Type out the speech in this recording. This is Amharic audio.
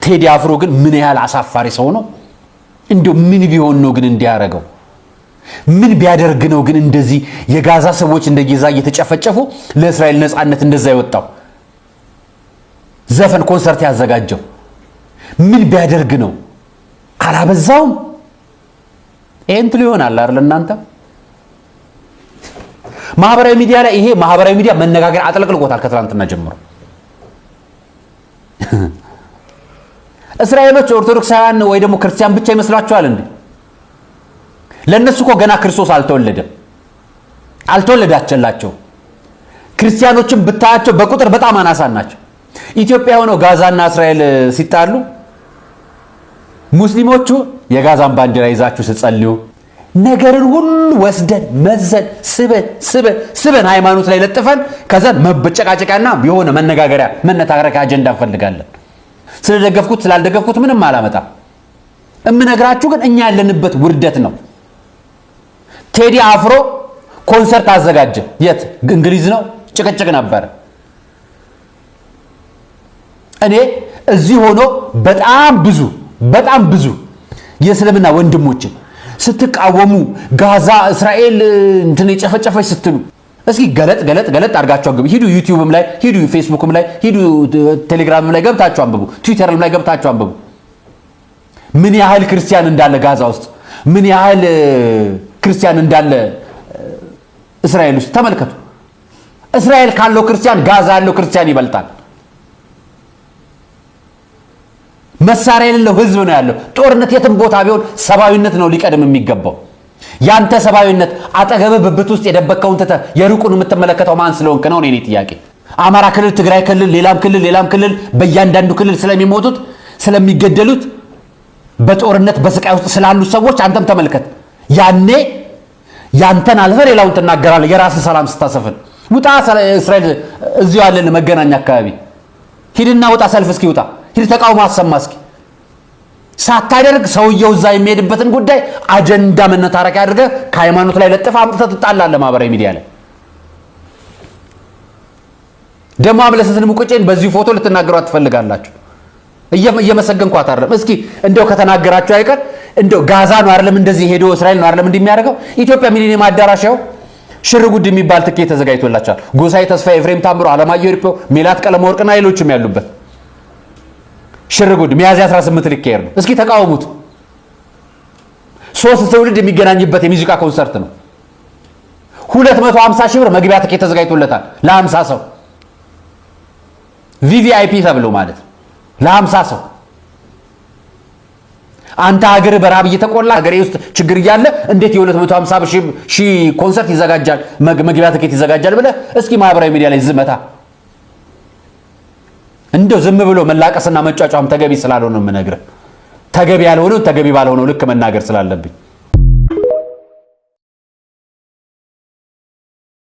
ቴዲ አፍሮ ግን ምን ያህል አሳፋሪ ሰው ነው እንደው ምን ቢሆን ነው ግን እንዲያረጋው ምን ቢያደርግ ነው ግን እንደዚህ የጋዛ ሰዎች እንደጌዛ እየተጨፈጨፉ ለእስራኤል ነፃነት እንደዛ ይወጣው ዘፈን ኮንሰርት ያዘጋጀው ምን ቢያደርግ ነው አላበዛውም እንት ሊሆናል አይደል እናንተ ማህበራዊ ሚዲያ ላይ ይሄ ማህበራዊ ሚዲያ መነጋገር አጥለቅልቆታል ከትላንትና ጀምሮ እስራኤሎች ኦርቶዶክሳውያን ወይ ደግሞ ክርስቲያን ብቻ ይመስላችኋል እንዴ ለነሱ እኮ ገና ክርስቶስ አልተወለዳቸላቸው ክርስቲያኖችን ብታያቸው በቁጥር በጣም አናሳ ናቸው ኢትዮጵያ ሆነው ጋዛና እስራኤል ሲጣሉ ሙስሊሞቹ የጋዛን ባንዲራ ይዛችሁ ሲጸልዩ ነገርን ሁሉ ወስደን መዘን ስበን ሃይማኖት ላይ ለጥፈን ከዛን መበጨቃጨቃና የሆነ መነጋገሪያ አጀንዳ እንፈልጋለን ስለደገፍኩት ስላልደገፍኩት ምንም አላመጣ እምነግራችሁ ግን እኛ ያለንበት ውርደት ነው ቴዲ አፍሮ ኮንሰርት አዘጋጀ የት እንግሊዝ ነው ጭቅጭቅ ነበር እኔ እዚህ ሆኖ በጣም ብዙ የእስልምና ወንድሞች ስትቃወሙ ጋዛ እስራኤል እንትን የጨፈጨፈች ስትሉ እስኪ ገለጥ አርጋችሁ አንብቡ ሂዱ ዩቲዩብም ላይ ሂዱ ፌስቡክም ላይ ሂዱ ቴሌግራምም ላይ ገብታችሁ አንብቡ ትዊተርም ላይ ገብታችሁ አንብቡ ምን ያህል ክርስቲያን እንዳለ ጋዛ ውስጥ ምን ያህል ክርስቲያን እንዳለ እስራኤል ውስጥ ተመልከቱ እስራኤል ካለው ክርስቲያን ጋዛ ያለው ክርስቲያን ይበልጣል መሳሪያ የሌለው ህዝብ ነው ያለው ጦርነት የትም ቦታ ቢሆን ሰባዊነት ነው ሊቀድም የሚገባው ያንተ ሰባዊነት አጠገበ በብት ውስጥ የደበከውን ተተ የሩቁን የምትመለከተው ማን ስለሆንክ ነው እኔ ጥያቄ አማራ ክልል ትግራይ ክልል ሌላም ክልል በእያንዳንዱ ክልል ስለሚሞቱት ስለሚገደሉት በጦርነት በስቃይ ውስጥ ስላሉ ሰዎች አንተም ተመልከት ያኔ ያንተን አልፈር ሌላውን ተናገራለህ የራስ ሰላም ስታሰፍን ውጣ እስራኤል እዚሁ ያለን መገናኛ አካባቢ ሂድና ውጣ ሰልፍ እስኪ ውጣ ሂድ ተቃውሞ አሰማ እስኪ ሳታደርግ ሰውየው እዛ የሚሄድበትን ጉዳይ አጀንዳ መነታረቂያ አድርገህ ከሃይማኖት ላይ ለጥፋ አምጥተህ ትጣላለህ ማህበራዊ ሚዲያ ላይ ደሞ አብለሰትን ሙቀጨን በዚህ ፎቶ ልትናገሯት ትፈልጋላችሁ እየመሰገንኳት አይደለም እስኪ እንደው ከተናገራችሁ አይቀር እንደው ጋዛ ነው አይደለም እንደዚህ ሄዶ እስራኤል ነው አይደለም እንደሚያደርገው ኢትዮጵያ ሚሊኒየም አዳራሻው ሽርጉድ የሚባል ትኬት ተዘጋጅቶላችኋል ጎሳዬ ተስፋ ኤፍሬም ታምሮ አለማየሁ ሪፖ ሜላት ቀለም ወርቅና ሌሎችም ያሉበት ሽርጉድ ሚያዝያ 18 ሊካሄድ ነው እስኪ ተቃውሙት 3 ትውልድ የሚገናኝበት የሙዚቃ ኮንሰርት ነው 250 ሺህ ብር መግቢያ ትኬት ተዘጋጅቶለታል ለ50 ሰው ቪቪአይፒ ተብሎ ማለት ለ50 ሰው አንተ ሀገር በራብ እየተቆላ ሀገሬ ውስጥ ችግር እያለ እንዴት የ250 ሺህ ኮንሰርት ይዘጋጃል መግቢያ ትኬት ይዘጋጃል ብለ እስኪ ማህበራዊ ሚዲያ ላይ ዝመታ እንደው ዝም ብሎ መላቀስና መጫጫም ተገቢ ስላልሆነ ነው የምነግርህ ተገቢ ያልሆነው ተገቢ ባልሆነው ልክ መናገር ስላለብኝ